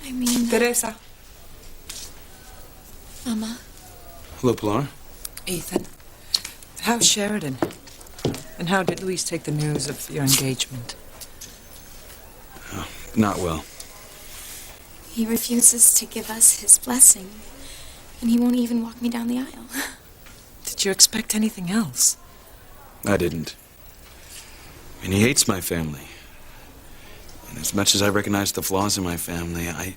I mean... Teresa. Mama. Hello, Pilar. Ethan. How's Sheridan? And how did Luis take the news of your engagement? Oh, not well. He refuses to give us his blessing. And he won't even walk me down the aisle. Did you expect anything else? I didn't. And he hates my family. And as much as I recognize the flaws in my family, I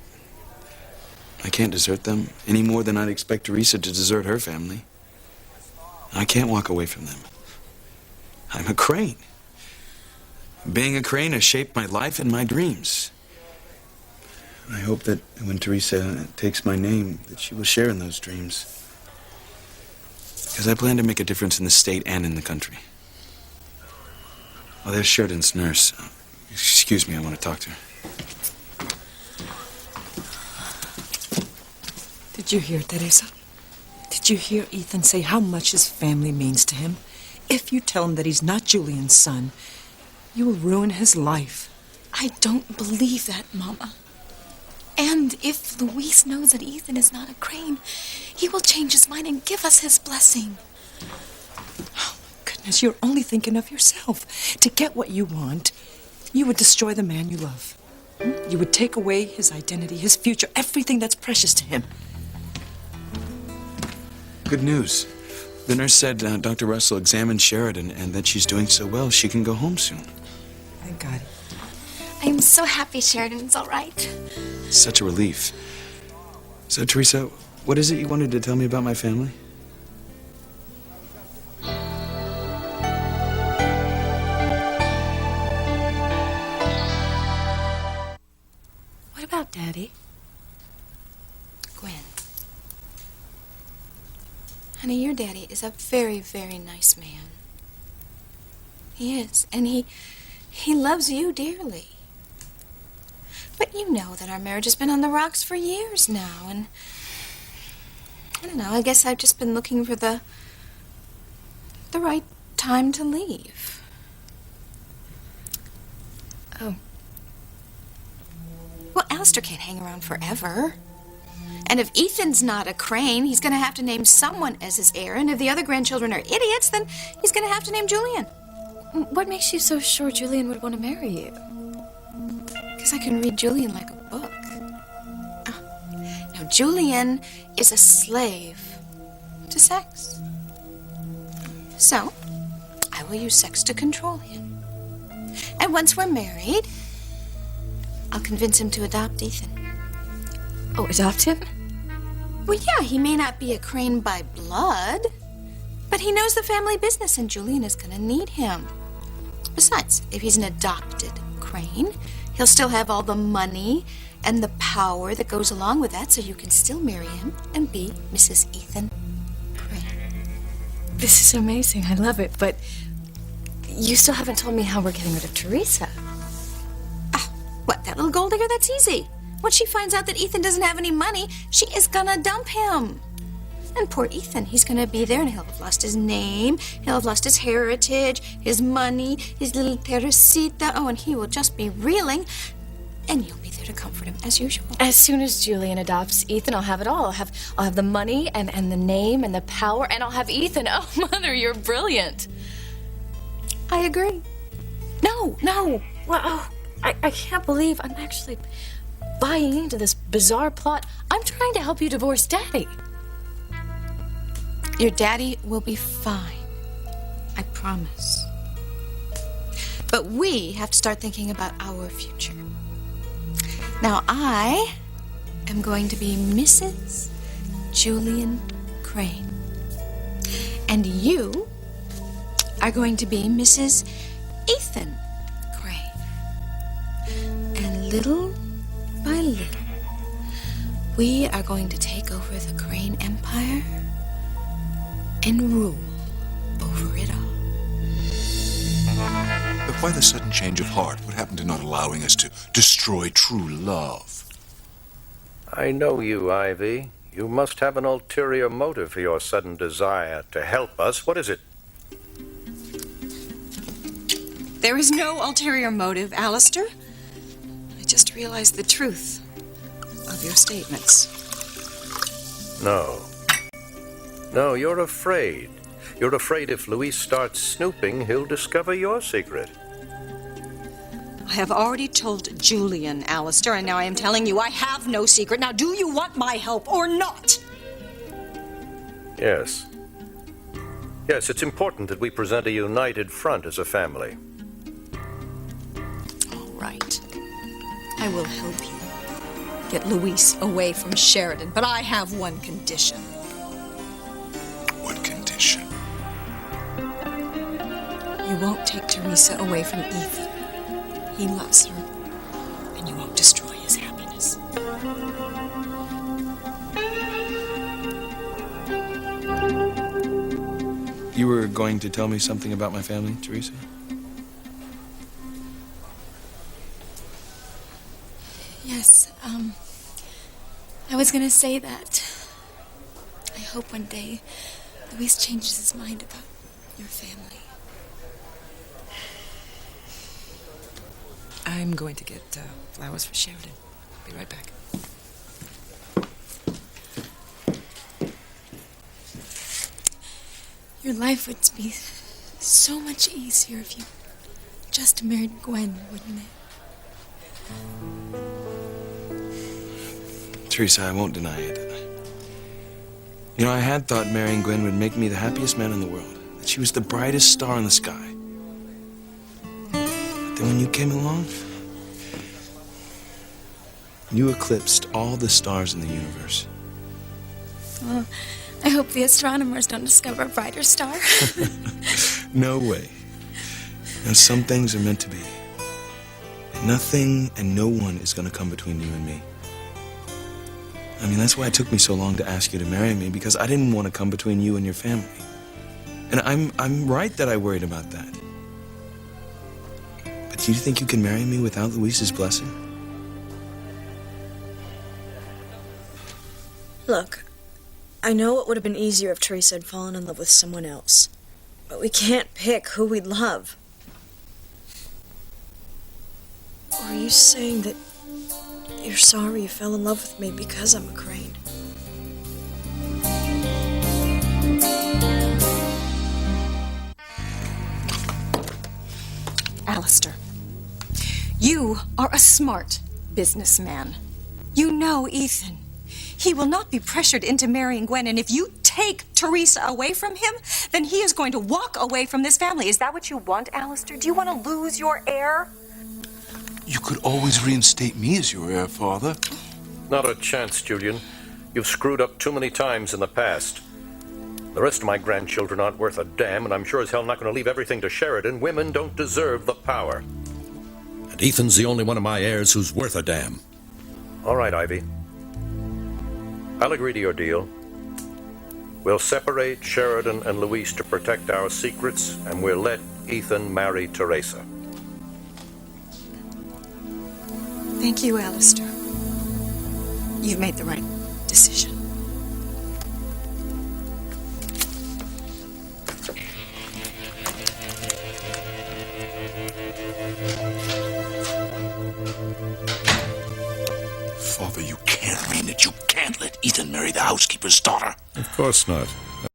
can't desert them any more than I'd expect Teresa to desert her family. I can't walk away from them. I'm a Crane. Being a Crane has shaped my life and my dreams. I hope that when Teresa takes my name, that she will share in those dreams. Because I plan to make a difference in the state and in the country. Oh, there's Sheridan's nurse. Excuse me, I want to talk to her. Did you hear, Teresa? Did you hear Ethan say how much his family means to him? If you tell him that he's not Julian's son, you will ruin his life. I don't believe that, Mama. And if Luis knows that Ethan is not a Crane, he will change his mind and give us his blessing. Oh, my goodness, you're only thinking of yourself. To get what you want, you would destroy the man you love. You would take away his identity, his future, everything that's precious to him. Good news. The nurse said Dr. Russell examined Sheridan and that she's doing so well she can go home soon. Thank God. I'm so happy Sheridan's all right. Such a relief. So, Teresa, what is it you wanted to tell me about my family? What about Daddy? Gwen. Honey, your daddy is a very, very nice man. He is, and he loves you dearly. But you know that our marriage has been on the rocks for years now, and I don't know, I guess I've just been looking for the right time to leave. Oh. Well, Alistair can't hang around forever. And if Ethan's not a Crane, he's going to have to name someone as his heir. And if the other grandchildren are idiots, then he's going to have to name Julian. What makes you so sure Julian would want to marry you? Because I can read Julian like a book. Oh. Now, Julian is a slave to sex. So, I will use sex to control him. And once we're married, I'll convince him to adopt Ethan. Oh, adopt him? Well, yeah, he may not be a Crane by blood, but he knows the family business, and Julian is going to need him. Besides, if he's an adopted Crane, he'll still have all the money and the power that goes along with that, so you can still marry him and be Mrs. Ethan Crane. This is amazing. I love it, but you still haven't told me how we're getting rid of Teresa. Ah, what, that little gold digger? That's easy. When she finds out that Ethan doesn't have any money, she is gonna dump him. And poor Ethan, he's gonna be there and he'll have lost his name, he'll have lost his heritage, his money, his little Teresita. Oh, and he will just be reeling. And you'll be there to comfort him as usual. As soon as Julian adopts Ethan, I'll have it all. I'll have the money and the name and the power, and I'll have Ethan. Oh, Mother, you're brilliant. I agree. No. Well, I can't believe I'm actually buying into this bizarre plot. I'm trying to help you divorce Daddy. Your daddy will be fine. I promise. But we have to start thinking about our future. Now, I am going to be Mrs. Julian Crane. And you are going to be Mrs. Ethan Crane. And little by little, we are going to take over the Crane Empire and rule over it all. But why the sudden change of heart? What happened to not allowing us to destroy true love? I know you, Ivy. You must have an ulterior motive for your sudden desire to help us. What is it? There is no ulterior motive, Alistair. I just realized the truth. of your statements. No. No, you're afraid. You're afraid if Luis starts snooping, he'll discover your secret. I have already told Julian, Alistair, and now I am telling you I have no secret. Now, do you want my help or not? Yes. Yes, it's important that we present a united front as a family. All right. I will help you get Luis away from Sheridan, but I have one condition. What condition? You won't take Teresa away from Ethan. He loves her, and you won't destroy his happiness. You were going to tell me something about my family, Teresa? Yes, I was gonna say that I hope one day Luis changes his mind about your family. I'm going to get flowers for Sheridan. I'll be right back. Your life would be so much easier if you just married Gwen, wouldn't it? Teresa, I won't deny it. You know, I had thought marrying Gwen would make me the happiest man in the world. That she was the brightest star in the sky. But then when you came along, you eclipsed all the stars in the universe. Well, I hope the astronomers don't discover a brighter star. No way. And some things are meant to be. And nothing and no one is going to come between you and me. I mean, that's why it took me so long to ask you to marry me, because I didn't want to come between you and your family. And I'm right that I worried about that. But do you think you can marry me without Luis's blessing? Look, I know it would have been easier if Teresa had fallen in love with someone else. But we can't pick who we love. Or are you saying that you're sorry you fell in love with me because I'm a Crane? Alistair, you are a smart businessman. You know Ethan. He will not be pressured into marrying Gwen, and if you take Teresa away from him, then he is going to walk away from this family. Is that what you want, Alistair? Do you want to lose your heir? You could always reinstate me as your heir, Father. Not a chance, Julian. You've screwed up too many times in the past. The rest of my grandchildren aren't worth a damn, and I'm sure as hell not going to leave everything to Sheridan. Women don't deserve the power. And Ethan's the only one of my heirs who's worth a damn. All right, Ivy. I'll agree to your deal. We'll separate Sheridan and Luis to protect our secrets, and we'll let Ethan marry Teresa. Thank you, Alistair. You've made the right decision. Father, you can't mean it. You can't let Ethan marry the housekeeper's daughter. Of course not.